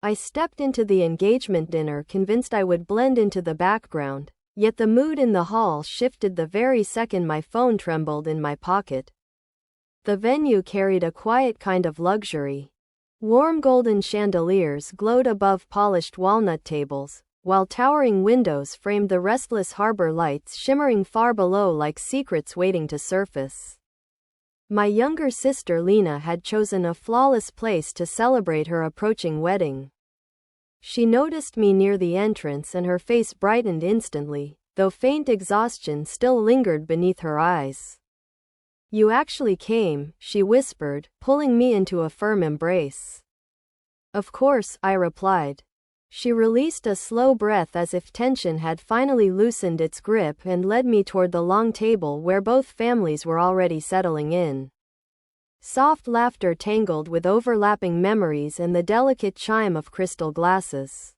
I stepped into the engagement dinner convinced I would blend into the background, yet the mood in the hall shifted the very second my phone trembled in my pocket. The venue carried a quiet kind of luxury. Warm golden chandeliers glowed above polished walnut tables, while towering windows framed the restless harbor lights shimmering far below like secrets waiting to surface. My younger sister Lena had chosen a flawless place to celebrate her approaching wedding. She noticed me near the entrance and her face brightened instantly, though faint exhaustion still lingered beneath her eyes. "You actually came," she whispered, pulling me into a firm embrace. "Of course," I replied. She released a slow breath as if tension had finally loosened its grip and led me toward the long table where both families were already settling in. Soft laughter tangled with overlapping memories and the delicate chime of crystal glasses.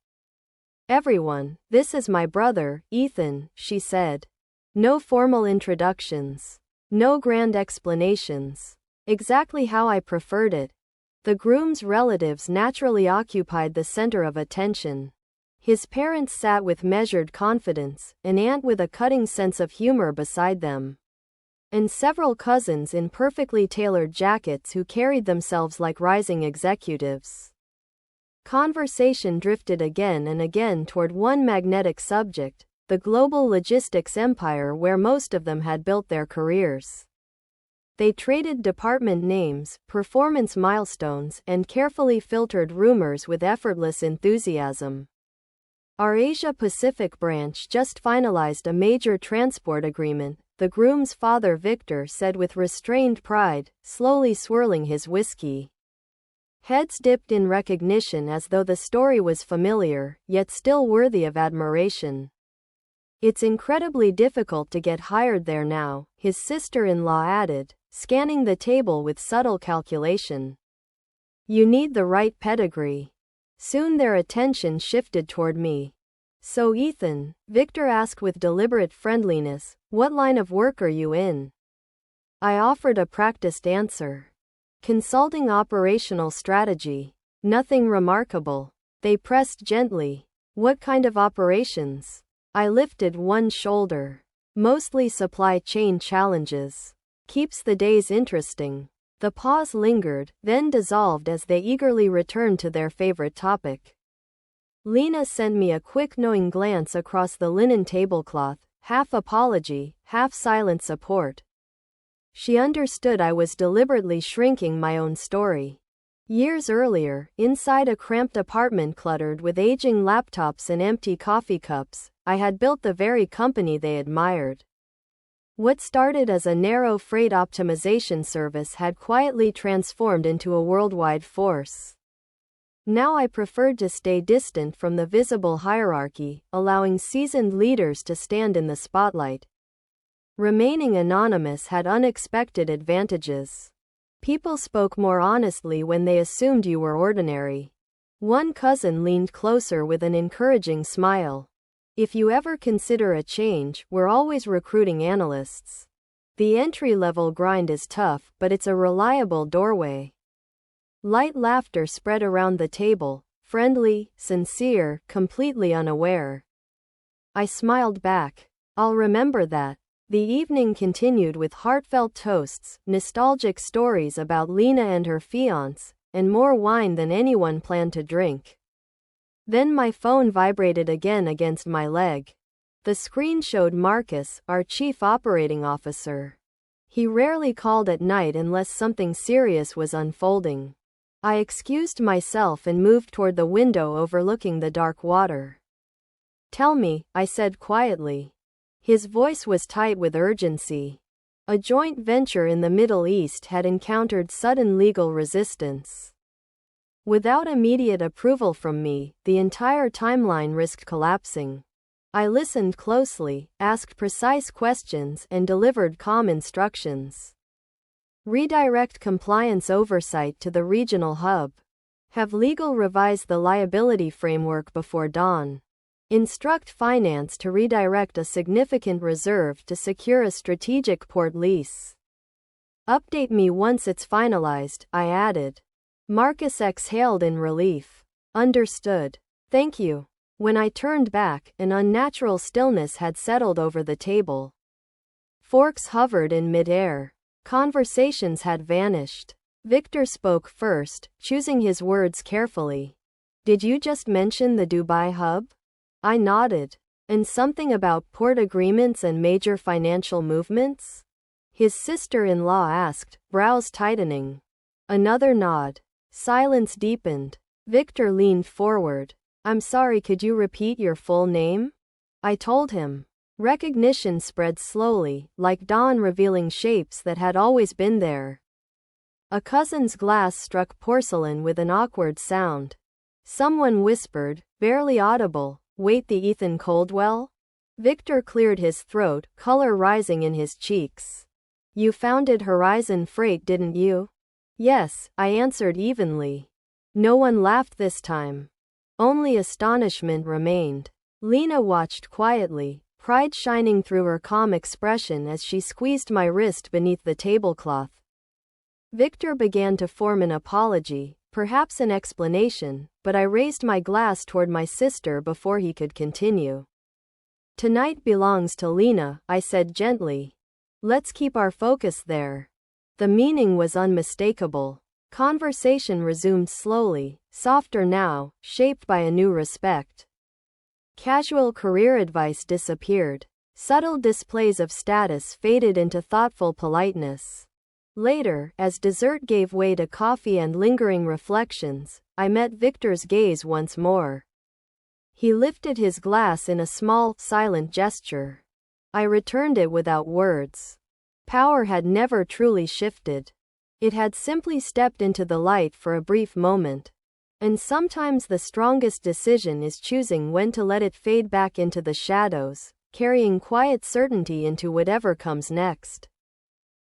"Everyone, this is my brother, Ethan," she said. No formal introductions. No grand explanations. Exactly how I preferred it. The groom's relatives naturally occupied the center of attention. His parents sat with measured confidence, an aunt with a cutting sense of humor beside them, and several cousins in perfectly tailored jackets who carried themselves like rising executives. Conversation drifted again and again toward one magnetic subject, the global logistics empire where most of them had built their careers. They traded department names, performance milestones, and carefully filtered rumors with effortless enthusiasm. Our Asia-Pacific branch just finalized a major transport agreement, the groom's father Victor said with restrained pride, slowly swirling his whiskey. Heads dipped in recognition as though the story was familiar, yet still worthy of admiration. "It's incredibly difficult to get hired there now," his sister-in-law added, scanning the table with subtle calculation. "You need the right pedigree." Soon their attention shifted toward me. "So Ethan," Victor asked with deliberate friendliness, "what line of work are you in?" I offered a practiced answer. "Consulting operational strategy." "Nothing remarkable." They pressed gently. "What kind of operations?" I lifted one shoulder. "Mostly supply chain challenges." "Keeps the days interesting." The pause lingered, then dissolved as they eagerly returned to their favorite topic. Lena sent me a quick knowing glance across the linen tablecloth, half apology, half silent support. She understood I was deliberately shrinking my own story. Years earlier, inside a cramped apartment cluttered with aging laptops and empty coffee cups, I had built the very company they admired. What started as a narrow freight optimization service had quietly transformed into a worldwide force. Now I preferred to stay distant from the visible hierarchy, allowing seasoned leaders to stand in the spotlight. Remaining anonymous had unexpected advantages. People spoke more honestly when they assumed you were ordinary. One cousin leaned closer with an encouraging smile. "If you ever consider a change, we're always recruiting analysts. The entry-level grind is tough, but it's a reliable doorway." Light laughter spread around the table, friendly, sincere, completely unaware. I smiled back. "I'll remember that." The evening continued with heartfelt toasts, nostalgic stories about Lena and her fiancé, and more wine than anyone planned to drink. Then my phone vibrated again against my leg. The screen showed Marcus, our chief operating officer. He rarely called at night unless something serious was unfolding. I excused myself and moved toward the window overlooking the dark water. "Tell me," I said quietly. His voice was tight with urgency. A joint venture in the Middle East had encountered sudden legal resistance. Without immediate approval from me, the entire timeline risked collapsing. I listened closely, asked precise questions, and delivered calm instructions. Redirect compliance oversight to the regional hub. Have legal revise the liability framework before dawn. Instruct finance to redirect a significant reserve to secure a strategic port lease. Update me once it's finalized, I added. Marcus exhaled in relief. Understood. Thank you. When I turned back, an unnatural stillness had settled over the table. Forks hovered in midair. Conversations had vanished. Victor spoke first, choosing his words carefully. Did you just mention the Dubai hub? I nodded. And something about port agreements and major financial movements? His sister-in-law asked, brows tightening. Another nod. Silence deepened. Victor leaned forward. I'm sorry, could you repeat your full name? I told him. Recognition spread slowly, like dawn revealing shapes that had always been there. A cousin's glass struck porcelain with an awkward sound. Someone whispered, barely audible, "Wait, the Ethan Coldwell?" Victor cleared his throat, color rising in his cheeks. You founded Horizon Freight, didn't you? Yes, I answered evenly. No one laughed this time. Only astonishment remained. Lena watched quietly, pride shining through her calm expression as she squeezed my wrist beneath the tablecloth. Victor began to form an apology, perhaps an explanation, but I raised my glass toward my sister before he could continue. Tonight belongs to Lena, I said gently. Let's keep our focus there. The meaning was unmistakable. Conversation resumed slowly, softer now, shaped by a new respect. Casual career advice disappeared. Subtle displays of status faded into thoughtful politeness. Later, as dessert gave way to coffee and lingering reflections, I met Victor's gaze once more. He lifted his glass in a small, silent gesture. I returned it without words. Power had never truly shifted. It had simply stepped into the light for a brief moment. And sometimes the strongest decision is choosing when to let it fade back into the shadows, carrying quiet certainty into whatever comes next.